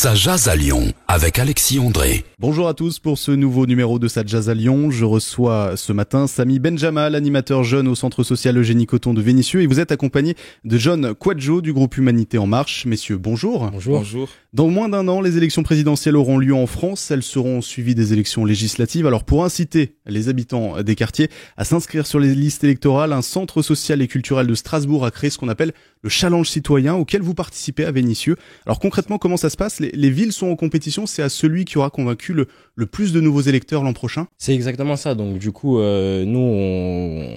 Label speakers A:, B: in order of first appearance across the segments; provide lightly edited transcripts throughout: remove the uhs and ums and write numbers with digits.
A: Ça jase à Lyon avec Alexis André.
B: Bonjour à tous pour ce nouveau numéro de Ça jase à Lyon. Je reçois ce matin Samy Benjama, l'animateur jeune au centre social Eugénie Coton de Vénissieux, et vous êtes accompagné de John Quadjo du groupe Humanité en Marche. Messieurs, bonjour.
C: Bonjour.
B: Dans moins d'un an, les élections présidentielles auront lieu en France. Elles seront suivies des élections législatives. Alors pour inciter les habitants des quartiers à s'inscrire sur les listes électorales, un centre social et culturel de Strasbourg a créé ce qu'on appelle le challenge citoyen auquel vous participez à Vénissieux. Alors concrètement, comment ça se passe ? Les villes sont en compétition, c'est à celui qui aura convaincu le plus de nouveaux électeurs l'an prochain ?
C: C'est exactement ça. Donc du coup, nous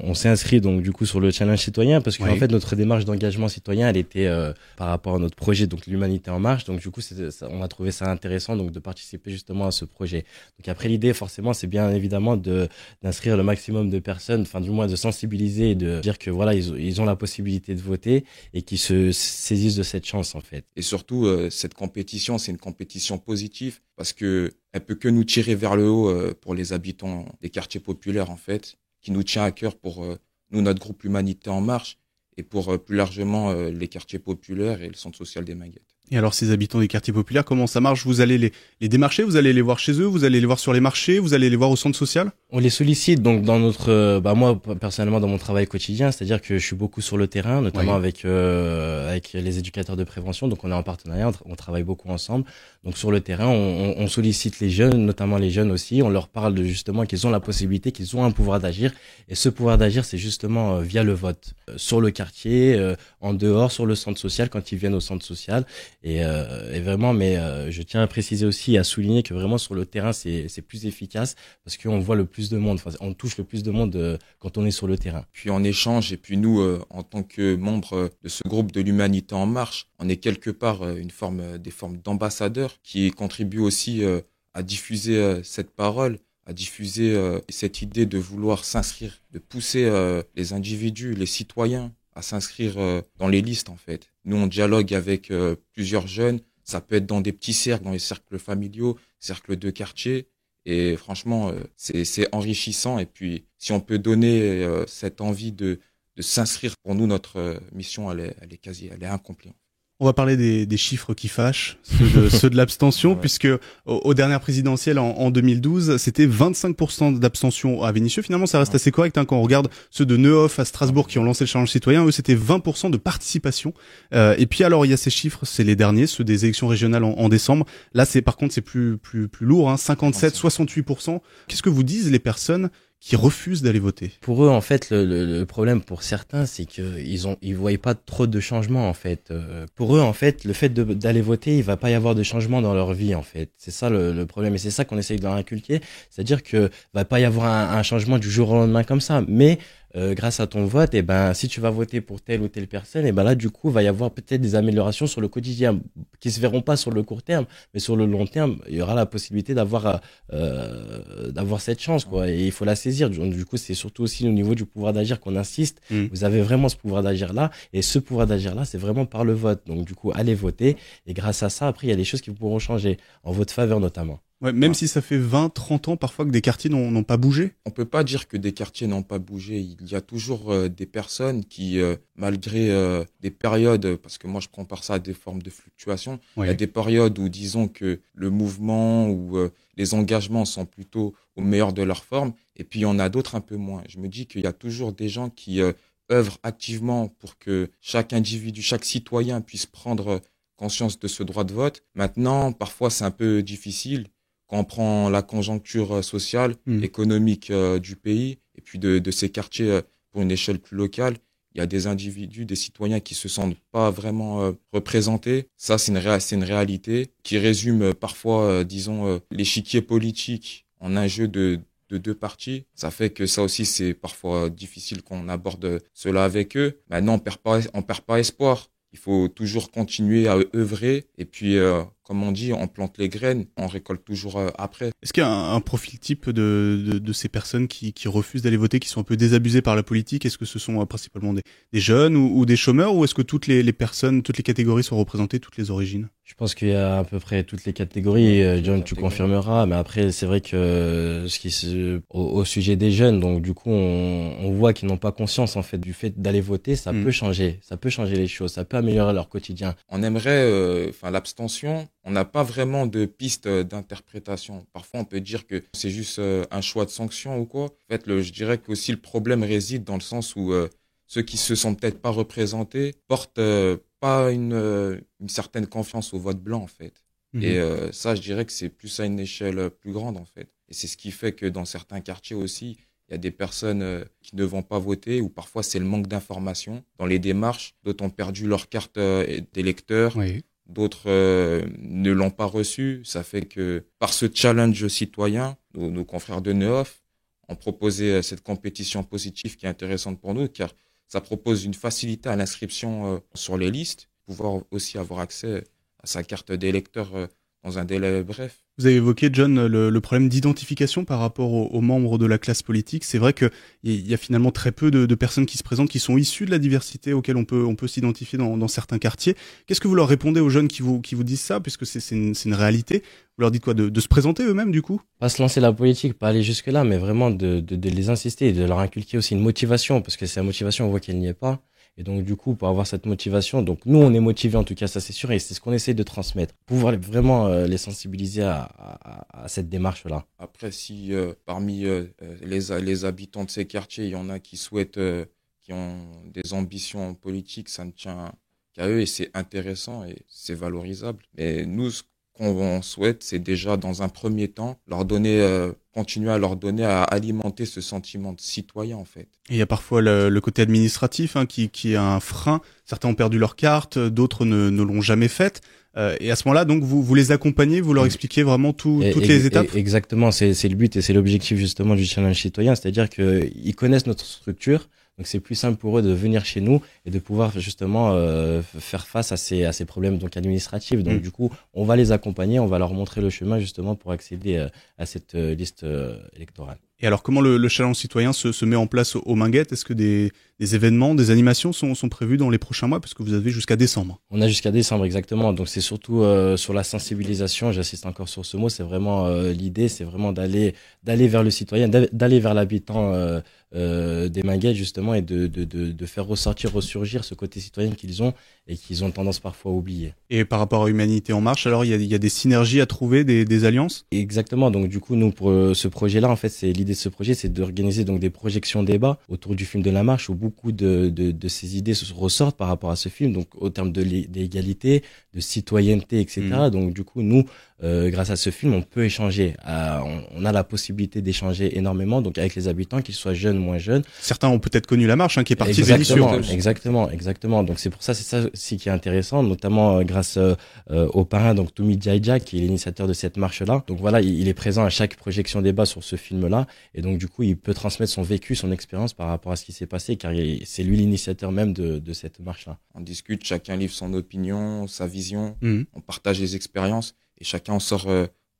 C: on s'est inscrit donc du coup sur le challenge citoyen parce qu'en fait notre démarche d'engagement citoyen, elle était par rapport à notre projet donc l'Humanité en marche. Donc du coup, on a trouvé ça intéressant donc de participer justement à ce projet. Donc après l'idée forcément, c'est bien évidemment d'inscrire le maximum de personnes, enfin du moins de sensibiliser et de dire que voilà, ils ont la possibilité de voter et qu'ils se saisissent de cette chance en fait.
D: Et surtout cette compétition, c'est une compétition positive parce que elle peut que nous tirer vers le haut pour les habitants des quartiers populaires en fait, qui nous tient à cœur pour nous, notre groupe Humanité en marche, et pour plus largement les quartiers populaires et le centre social des Maguettes.
B: Et alors ces habitants des quartiers populaires, comment ça marche ? Vous allez les démarcher, vous allez les voir chez eux, vous allez les voir sur les marchés, vous allez les voir au centre social ?
C: On les sollicite donc dans notre moi personnellement dans mon travail quotidien, c'est-à-dire que je suis beaucoup sur le terrain, notamment avec les éducateurs de prévention, donc on est en partenariat, on travaille beaucoup ensemble. Donc sur le terrain, on sollicite les jeunes, notamment les jeunes aussi, on leur parle de justement qu'ils ont la possibilité, qu'ils ont un pouvoir d'agir, et ce pouvoir d'agir, c'est justement via le vote sur le quartier, en dehors, sur le centre social quand ils viennent au centre social. Et vraiment, mais je tiens à préciser aussi, à souligner que vraiment sur le terrain c'est plus efficace parce qu'on voit le plus de monde, enfin on touche le plus de monde quand on est sur le terrain.
D: Puis on échange, et puis nous en tant que membres de ce groupe de l'Humanité en marche, on est quelque part des formes d'ambassadeurs qui contribuent aussi à diffuser cette parole, à diffuser cette idée de vouloir s'inscrire, de pousser les individus, les citoyens à s'inscrire dans les listes en fait. Nous on dialogue avec plusieurs jeunes, ça peut être dans des petits cercles, dans les cercles familiaux, cercles de quartier, et franchement c'est enrichissant. Et puis si on peut donner cette envie de s'inscrire, pour nous notre mission elle est incomplète.
B: On va parler des chiffres qui fâchent, ceux de l'abstention, puisque aux dernières présidentielles en 2012, c'était 25% d'abstention à Vénissieux. Finalement, ça reste assez correct quand on regarde ceux de Neuhoff à Strasbourg qui ont lancé le challenge citoyen. Eux, c'était 20% de participation. Et puis alors, il y a ces chiffres, c'est les derniers, ceux des élections régionales en décembre. Là, par contre, c'est plus lourd, 57, 68%. Qu'est-ce que vous disent les personnes qui refusent d'aller voter?
C: Pour eux, en fait, le problème pour certains, c'est que ils voient pas trop de changements, en fait. Pour eux, en fait, le fait d'aller voter, il va pas y avoir de changement dans leur vie, en fait. C'est ça le problème, et c'est ça qu'on essaye de leur inculquer. C'est-à-dire que va pas y avoir un changement du jour au lendemain comme ça, mais grâce à ton vote, si tu vas voter pour telle ou telle personne, là, du coup, va y avoir peut-être des améliorations sur le quotidien qui se verront pas sur le court terme, mais sur le long terme, il y aura la possibilité d'avoir cette chance, quoi. Et il faut la saisir. Du coup, c'est surtout aussi au niveau du pouvoir d'agir qu'on insiste. Vous avez vraiment ce pouvoir d'agir-là, et ce pouvoir d'agir-là, c'est vraiment par le vote. Donc, du coup, allez voter, et grâce à ça, après, il y a des choses qui pourront changer, en votre faveur notamment.
B: Ouais, même si ça fait 20, 30 ans parfois que des quartiers n'ont pas bougé.
D: On peut pas dire que des quartiers n'ont pas bougé. Il y a toujours des personnes qui, malgré des périodes, parce que moi je compare ça à des formes de fluctuation, il y a des périodes où disons que le mouvement ou les engagements sont plutôt au meilleur de leur forme, et puis il y en a d'autres un peu moins. Je me dis qu'il y a toujours des gens qui œuvrent activement pour que chaque individu, chaque citoyen puisse prendre conscience de ce droit de vote. Maintenant, parfois c'est un peu difficile quand on prend la conjoncture sociale, économique du pays, et puis de ces quartiers pour une échelle plus locale, il y a des individus, des citoyens qui se sentent pas vraiment représentés. Ça, c'est une réalité qui résume parfois, l'échiquier politique en un jeu de deux parties. Ça fait que ça aussi, c'est parfois difficile qu'on aborde cela avec eux. Maintenant, on perd pas espoir. Il faut toujours continuer à œuvrer, et puis comme on dit, on plante les graines, on récolte toujours après.
B: Est-ce qu'il y a un profil type de ces personnes qui refusent d'aller voter, qui sont un peu désabusées par la politique? Est-ce que ce sont principalement des jeunes ou des chômeurs, ou est-ce que toutes les personnes, toutes les catégories sont représentées, toutes les origines?
C: Je pense qu'il y a à peu près toutes les catégories. John, tu confirmeras, mais après c'est vrai que au sujet des jeunes, donc du coup on voit qu'ils n'ont pas conscience en fait du fait d'aller voter, ça peut changer les choses, ça peut améliorer leur quotidien.
D: On aimerait, l'abstention, on n'a pas vraiment de piste d'interprétation. Parfois, on peut dire que c'est juste un choix de sanction ou quoi. En fait, je dirais qu'aussi le problème réside dans le sens où ceux qui se sentent peut-être pas représentés portent pas une certaine confiance au vote blanc, en fait. Et ça, je dirais que c'est plus à une échelle plus grande, en fait. Et c'est ce qui fait que dans certains quartiers aussi, il y a des personnes qui ne vont pas voter, ou parfois c'est le manque d'information dans les démarches. D'autres ont perdu leur carte d'électeur, d'autres ne l'ont pas reçue. Ça fait que par ce challenge citoyen, nos confrères de Neof ont proposé cette compétition positive qui est intéressante pour nous, car ça propose une facilité à l'inscription sur les listes, pouvoir aussi avoir accès à sa carte d'électeur dans un délai bref.
B: Vous avez évoqué, John, le problème d'identification par rapport aux membres de la classe politique. C'est vrai qu'il y a finalement très peu de personnes qui se présentent, qui sont issues de la diversité auquel on peut s'identifier dans certains quartiers. Qu'est-ce que vous leur répondez aux jeunes qui vous disent ça, puisque c'est une réalité? Vous leur dites quoi, de se présenter eux-mêmes, du coup?
C: Pas se lancer la politique, pas aller jusque-là, mais vraiment de les insister, de leur inculquer aussi une motivation, parce que c'est la motivation, on voit qu'elle n'y est pas. Et donc, du coup, pour avoir cette motivation, donc nous, on est motivés, en tout cas, ça c'est sûr, et c'est ce qu'on essaie de transmettre. Pouvoir vraiment les sensibiliser à cette démarche-là.
D: Après, si parmi les habitants de ces quartiers, il y en a qui souhaitent, qui ont des ambitions politiques, ça ne tient qu'à eux, et c'est intéressant et c'est valorisable. Mais nous, ce qu'on souhaite, c'est déjà, dans un premier temps, leur donner, continuer à leur donner, à alimenter ce sentiment de citoyen, en fait.
B: Et il y a parfois le côté administratif qui est un frein. Certains ont perdu leur carte, d'autres ne l'ont jamais faite. Et à ce moment-là, donc, vous les accompagnez, vous leur expliquez vraiment toutes les étapes?
C: Exactement, c'est le but et c'est l'objectif justement du challenge citoyen, c'est-à-dire qu'ils connaissent notre structure. Donc c'est plus simple pour eux de venir chez nous et de pouvoir justement faire face à ces problèmes donc administratifs. Donc du coup, on va les accompagner, on va leur montrer le chemin justement pour accéder à cette liste électorale.
B: Et alors, comment le challenge citoyen se met en place au Minguettes? Est-ce que des événements, des animations sont prévus dans les prochains mois? Parce que vous avez jusqu'à décembre.
C: On a jusqu'à décembre, exactement. Donc, c'est surtout sur la sensibilisation. J'insiste encore sur ce mot. C'est vraiment l'idée, c'est vraiment d'aller vers le citoyen, d'aller vers l'habitant des Minguettes, justement, et de faire ressurgir ce côté citoyen qu'ils ont et qu'ils ont tendance parfois à oublier.
B: Et par rapport à Humanité en Marche, alors, il y a des synergies à trouver, des alliances?
C: Exactement. Donc, du coup, nous, pour ce projet-là, en fait, l'idée de ce projet, c'est d'organiser donc des projections débats autour du film de la marche où beaucoup de ces idées ressortent par rapport à ce film, donc au terme d'égalité, de citoyenneté, etc. Donc du coup, nous, grâce à ce film, on peut échanger. On a la possibilité d'échanger énormément, donc avec les habitants, qu'ils soient jeunes, moins jeunes.
B: Certains ont peut-être connu la marche, qui est partie de l'émission.
C: Exactement. Donc c'est pour ça, c'est ça aussi qui est intéressant, notamment grâce au parrain, donc Toumi Djaïdja, qui est l'initiateur de cette marche-là. Donc voilà, il est présent à chaque projection débat sur ce film-là, et donc du coup, il peut transmettre son vécu, son expérience par rapport à ce qui s'est passé, car c'est lui l'initiateur même de cette marche-là.
D: On discute, chacun livre son opinion, sa vision, on partage les expériences, et chacun en sort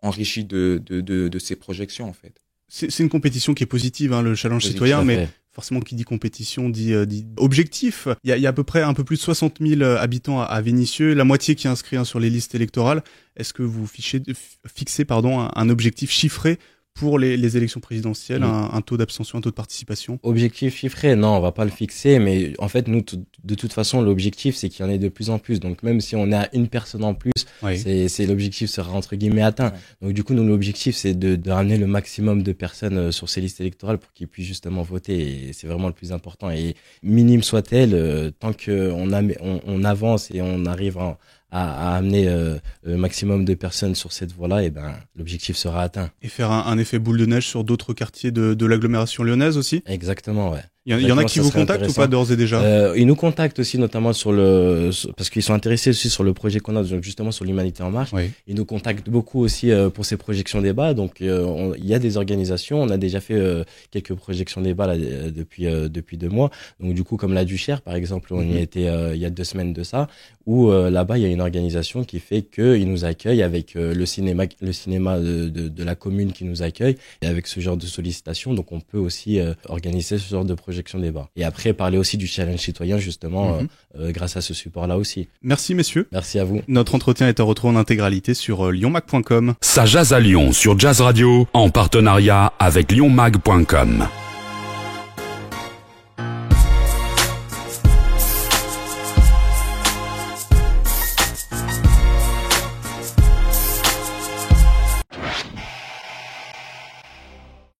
D: enrichi de ses projections, en fait.
B: C'est une compétition qui est positive, le challenge citoyen, mais forcément, qui dit compétition dit objectif. Il y a à peu près un peu plus de 60 000 habitants à Vénissieux, la moitié qui est inscrit sur les listes électorales. Est-ce que vous fixez un objectif chiffré pour les élections présidentielles, un taux d'abstention, un taux de participation?
C: Objectif chiffré, non, on va pas le fixer, mais en fait, nous, de toute façon, l'objectif, c'est qu'il y en ait de plus en plus. Donc, même si on a une personne en plus, c'est l'objectif sera entre guillemets atteint. Donc, du coup, nous, l'objectif, c'est de ramener le maximum de personnes sur ces listes électorales pour qu'ils puissent justement voter. Et c'est vraiment le plus important. Et minime soit-elle, tant qu'on avance et on arrive à amener le maximum de personnes sur cette voie-là, et l'objectif sera atteint.
B: Et faire un effet boule de neige sur d'autres quartiers de l'agglomération lyonnaise aussi?
C: Exactement, ouais.
B: Il y en a qui vous contactent ou pas d'ores et déjà?
C: Ils nous contactent aussi, notamment parce qu'ils sont intéressés aussi sur le projet qu'on a, donc justement sur l'Humanité en Marche. Oui. Ils nous contactent beaucoup aussi pour ces projections débats. Donc il y a des organisations, on a déjà fait quelques projections débats là depuis 2 mois. Donc du coup, comme la Duchère par exemple, on y a été il y a 2 semaines de ça, où là-bas il y a une organisation qui fait que ils nous accueillent avec le cinéma de la commune qui nous accueille, et avec ce genre de sollicitation. Donc on peut aussi organiser ce genre de projet débat. Et après, parler aussi du challenge citoyen, justement, grâce à ce support-là aussi.
B: Merci, messieurs.
C: Merci à vous.
B: Notre entretien est à retrouver en intégralité sur lyonmag.com.
A: Ça jazz à Lyon sur Jazz Radio, en partenariat avec lyonmag.com.